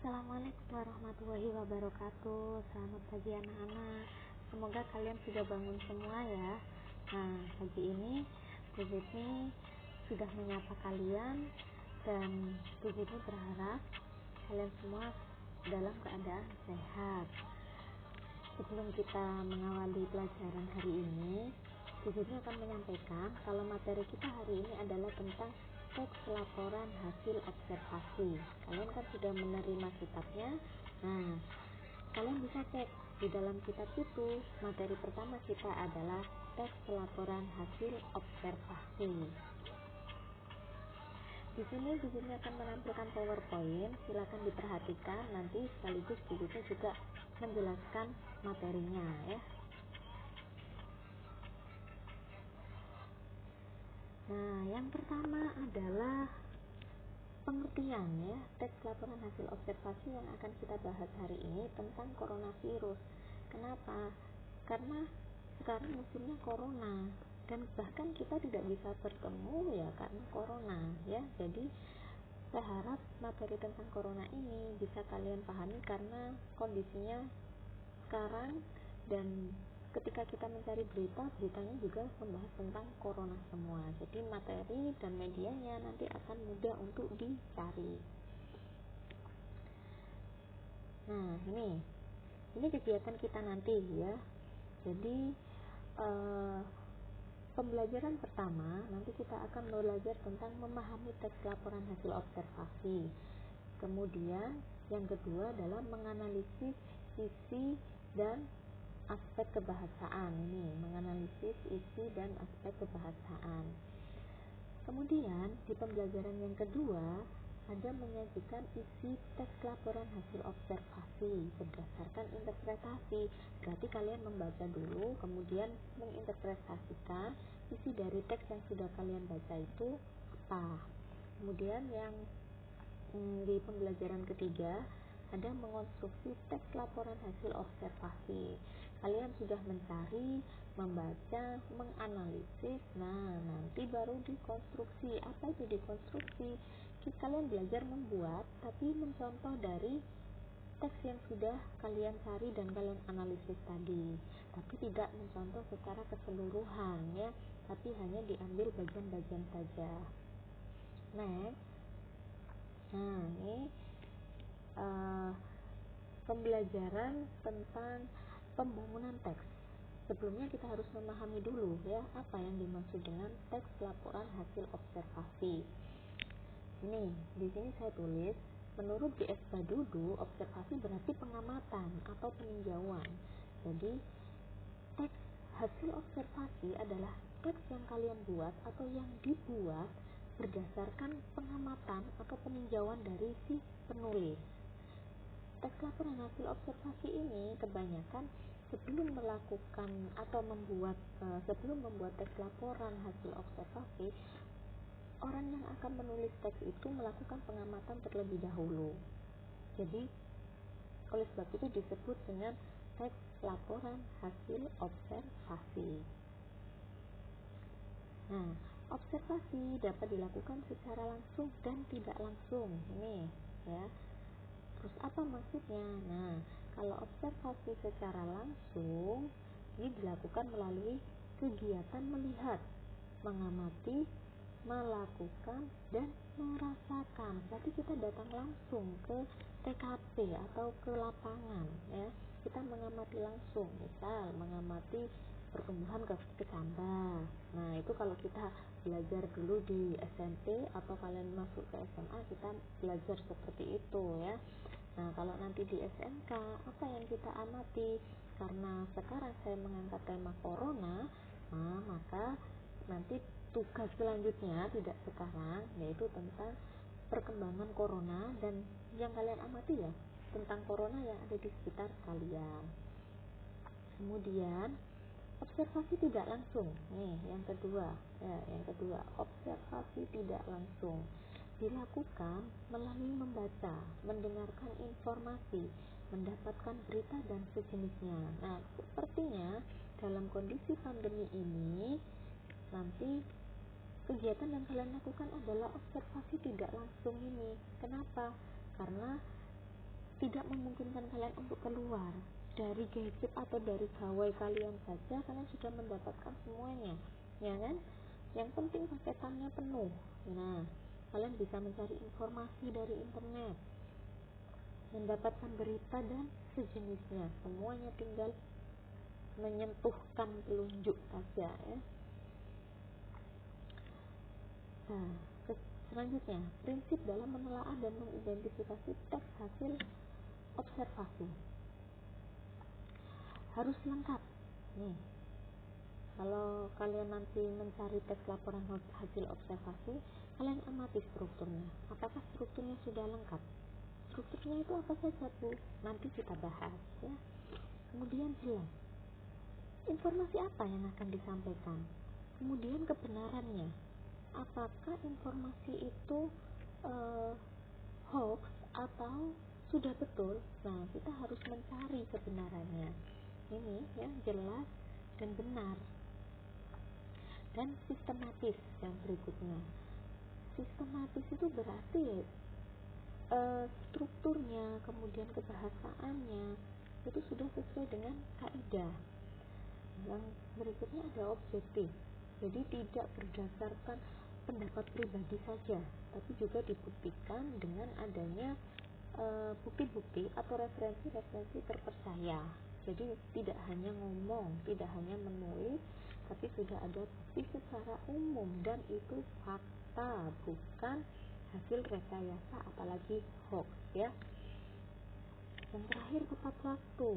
Assalamualaikum warahmatullahi wabarakatuh. Selamat pagi anak-anak. Semoga kalian sudah bangun semua ya. Nah, pagi ini Bu Zidni sudah menyapa kalian dan Bu Zidni berharap kalian semua dalam keadaan sehat. Sebelum kita mengawali pelajaran hari ini, Bu Zidni akan menyampaikan kalau materi kita hari ini adalah tentang teks laporan hasil observasi. Kalian kan sudah menerima kitabnya. Nah, kalian bisa cek di dalam kitab itu. Materi pertama kita adalah teks laporan hasil observasi. Di sini Bu Zidni akan menampilkan PowerPoint. Silakan diperhatikan. Nanti sekaligus Bu Zidni juga menjelaskan materinya ya. Nah, yang pertama adalah pengertian ya, teks laporan hasil observasi yang akan kita bahas hari ini tentang coronavirus. Kenapa? Karena sekarang musimnya corona dan bahkan kita tidak bisa bertemu ya karena corona ya. Jadi saya harap materi tentang corona ini bisa kalian pahami karena kondisinya sekarang, dan ketika kita mencari beritanya juga membahas tentang corona semua. Jadi materi dan medianya nanti akan mudah untuk dicari. Nah, ini kegiatan kita nanti ya. Jadi pembelajaran pertama nanti kita akan belajar tentang memahami teks laporan hasil observasi. Kemudian yang kedua adalah menganalisis isi dan aspek kebahasaan. Menganalisis isi dan aspek kebahasaan. Kemudian di pembelajaran yang kedua ada menyajikan isi teks laporan hasil observasi berdasarkan interpretasi. Berarti kalian membaca dulu, kemudian menginterpretasikan isi dari teks yang sudah kalian baca itu apa. Kemudian yang di pembelajaran ketiga ada mengonstruksi teks laporan hasil observasi. Kalian sudah mencari, membaca, menganalisis. Nah, nanti baru dikonstruksi. Apa itu dikonstruksi? Kalian belajar membuat, tapi mencontoh dari teks yang sudah kalian cari dan kalian analisis tadi. Tapi tidak mencontoh secara keseluruhan ya, tapi hanya diambil bagian-bagian saja. Next. Nah, ini pembelajaran tentang pembangunan teks. Sebelumnya kita harus memahami dulu ya apa yang dimaksud dengan teks laporan hasil observasi. Di sini saya tulis, menurut D.S. Badudu, observasi berarti pengamatan atau peninjauan. Jadi teks hasil observasi adalah teks yang kalian buat atau yang dibuat berdasarkan pengamatan atau peninjauan dari si penulis. Teks laporan hasil observasi ini kebanyakan sebelum membuat teks laporan hasil observasi, orang yang akan menulis teks itu melakukan pengamatan terlebih dahulu. Jadi oleh sebab itu disebut dengan teks laporan hasil observasi. Nah, observasi dapat dilakukan secara langsung dan tidak langsung. Ya. Terus apa maksudnya? Nah, kalau observasi secara langsung ini dilakukan melalui kegiatan melihat, mengamati, melakukan, dan merasakan. Berarti kita datang langsung ke TKP atau ke lapangan ya. Kita mengamati langsung, misal mengamati pertumbuhan kecambah. Nah, itu kalau kita belajar dulu di SMP atau kalian masuk ke SMA, kita belajar seperti itu ya. Nah, kalau nanti di SMK, apa yang kita amati? Karena sekarang saya mengangkat tema corona, maka nanti tugas selanjutnya, tidak sekarang, yaitu tentang perkembangan corona dan yang kalian amati ya, tentang corona yang ada di sekitar kalian. Kemudian observasi tidak langsung. Yang kedua, observasi tidak langsung dilakukan melalui membaca, mendengarkan informasi, mendapatkan berita dan sejenisnya. Nah, sepertinya dalam kondisi pandemi ini nanti kegiatan yang kalian lakukan adalah observasi tidak langsung ini. Kenapa? Karena tidak memungkinkan kalian untuk keluar dari gadget atau dari gawai kalian saja, kalian sudah mendapatkan semuanya, ya kan? Yang penting paketannya penuh. Nah, kalian bisa mencari informasi dari internet, mendapatkan berita dan sejenisnya, semuanya tinggal menyentuhkan telunjuk saja, ya. Nah, selanjutnya, prinsip dalam menelaah dan mengidentifikasi teks hasil observasi harus lengkap. Nih, kalau kalian nanti mencari teks laporan hasil observasi, kalian amati strukturnya. Apakah strukturnya sudah lengkap? Strukturnya itu apa saja, Bu? Nanti kita bahas, ya. Kemudian jelas informasi apa yang akan disampaikan. Kemudian kebenarannya. Apakah informasi itu hoax atau sudah betul? Nah, kita harus mencari kebenarannya. Ini ya, jelas dan benar. Dan sistematis yang berikutnya. Sistematis itu berarti strukturnya, kemudian kebahasaannya itu sudah sesuai dengan kaidah. Yang berikutnya ada objektif. Jadi tidak berdasarkan pendapat pribadi saja, tapi juga dibuktikan dengan adanya bukti-bukti atau referensi-referensi terpercaya. Jadi tidak hanya ngomong, tidak hanya menulis, tapi sudah ada bukti secara umum dan itu fakta, bukan hasil rekayasa apalagi hoax, ya. Yang terakhir, tepat waktu.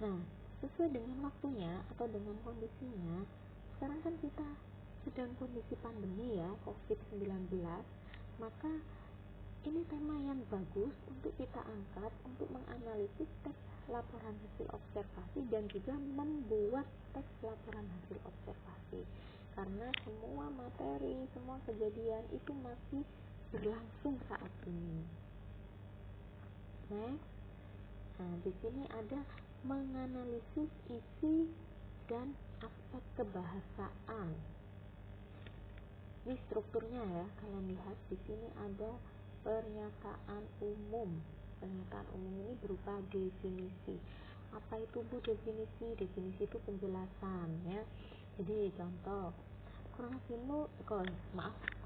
Nah, sesuai dengan waktunya atau dengan kondisinya. Sekarang kan kita sedang kondisi pandemi, ya, COVID-19, maka ini tema yang bagus untuk kita angkat untuk menganalisis teks laporan hasil observasi dan juga membuat teks laporan hasil observasi, karena semua materi, semua kejadian itu masih berlangsung saat ini. Next, nah di sini ada menganalisis isi dan aspek kebahasaan. Ini strukturnya, ya, kalian lihat di sini ada pernyataan umum. Pernyataan umum ini berupa definisi. Apa itu, Bu, definisi? Definisi itu penjelasan, ya. Jadi contoh,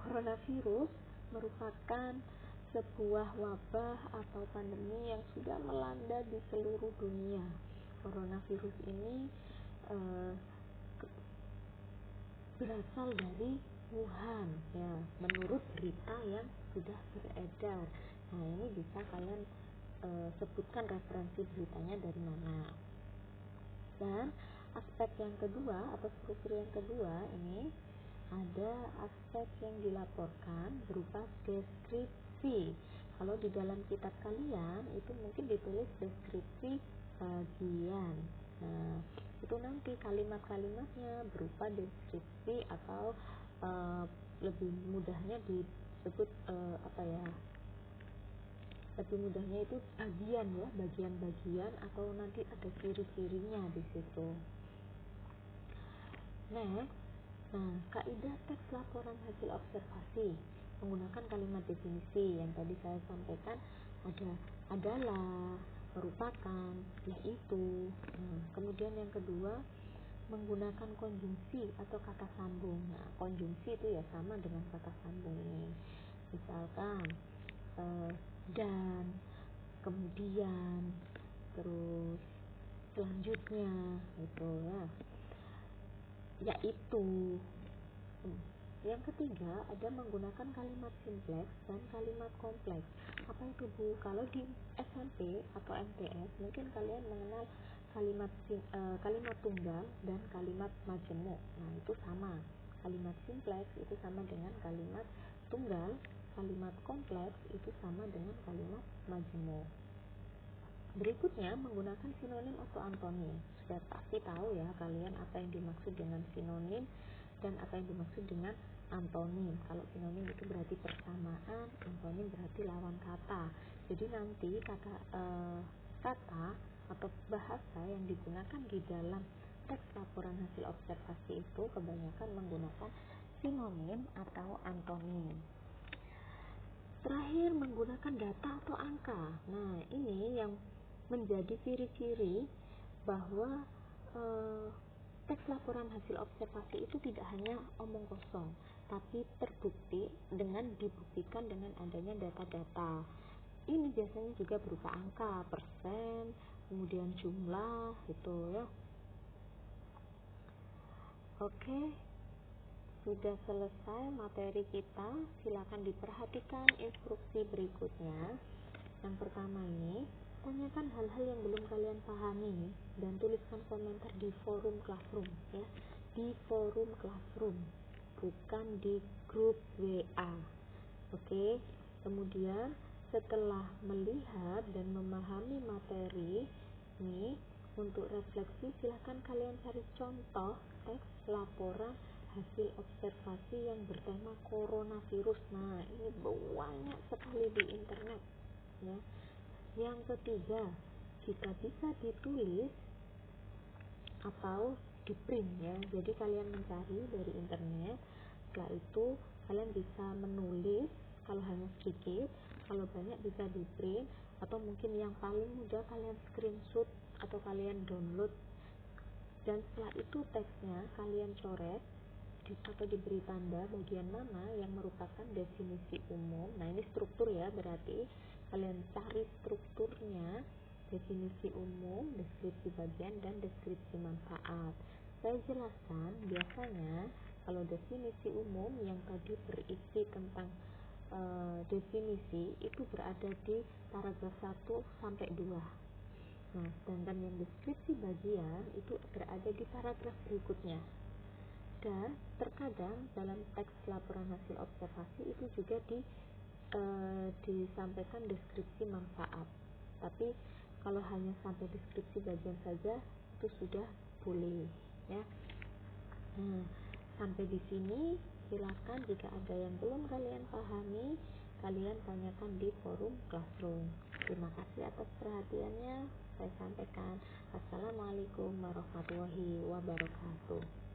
coronavirus merupakan sebuah wabah atau pandemi yang sudah melanda di seluruh dunia. Coronavirus ini berasal dari Wuhan, ya, menurut berita yang sudah beredar. Nah, ini bisa kalian sebutkan referensi beritanya dari mana. Dan aspek yang kedua atau struktur yang kedua ini ada aspek yang dilaporkan berupa deskripsi. Kalau di dalam kitab kalian itu mungkin ditulis deskripsi bagian. Nah, itu nanti kalimat-kalimatnya berupa deskripsi atau lebih mudahnya disebut lebih mudahnya itu bagian, ya, bagian-bagian atau nanti ada ciri-cirinya di situ. Next, nah, kaidah teks laporan hasil observasi menggunakan kalimat definisi yang tadi saya sampaikan, adalah, merupakan, yaitu. Nah, kemudian yang kedua menggunakan konjungsi atau kata sambung. Nah, konjungsi itu ya sama dengan kata sambung ini. Misalkan dan, kemudian, terus selanjutnya, gitu, ya. Yaitu. Yang ketiga ada menggunakan kalimat simpleks dan kalimat kompleks. Apa itu, Bu? Kalau di SMP atau MTS mungkin kalian mengenal kalimat tunggal dan kalimat majemuk. Nah, itu sama. Kalimat simpleks itu sama dengan kalimat tunggal, kalimat kompleks itu sama dengan kalimat majemuk. Berikutnya menggunakan sinonim atau antonim. Sudah pasti tahu, ya, kalian apa yang dimaksud dengan sinonim dan apa yang dimaksud dengan antonim. Kalau sinonim itu berarti persamaan, antonim berarti lawan kata. Jadi nanti kata atau bahasa yang digunakan di dalam teks laporan hasil observasi itu kebanyakan menggunakan sinonim atau antonim. Terakhir, menggunakan data atau angka. Nah, ini yang menjadi ciri-ciri bahwa teks laporan hasil observasi itu tidak hanya omong kosong, tapi terbukti dengan dibuktikan dengan adanya data-data. Ini biasanya juga berupa angka, persen, kemudian jumlah, gitu ya. Oke, sudah selesai materi kita. Silakan diperhatikan instruksi berikutnya. Yang pertama ini, tanyakan hal-hal yang belum kalian pahami dan tuliskan komentar di forum Classroom ya. Di forum Classroom, bukan di grup WA. Oke. Kemudian setelah melihat dan memahami materi ini, untuk refleksi silakan kalian cari contoh teks laporan hasil observasi yang bertema coronavirus. Nah, ini banyak sekali di internet ya. Yang ketiga, jika bisa ditulis atau di print ya. Jadi kalian mencari dari internet, setelah itu kalian bisa menulis kalau hanya sedikit, kalau banyak bisa di print, atau mungkin yang paling mudah kalian screenshot atau kalian download, dan setelah itu teksnya kalian coret atau diberi tanda bagian mana yang merupakan definisi umum. Nah, ini struktur ya, berarti kalian cari strukturnya, definisi umum, deskripsi bagian, dan deskripsi manfaat. Saya jelaskan, biasanya kalau definisi umum yang tadi berisi tentang definisi itu berada di paragraf 1 sampai 2. Nah, sedangkan yang deskripsi bagian itu berada di paragraf berikutnya. Dan terkadang dalam teks laporan hasil observasi itu juga disampaikan deskripsi manfaat. Tapi kalau hanya sampai deskripsi bagian saja itu sudah boleh ya. Sampai di sini, silakan jika ada yang belum kalian pahami, kalian tanyakan di forum Classroom. Terima kasih atas perhatiannya. Saya sampaikan. Assalamualaikum warahmatullahi wabarakatuh.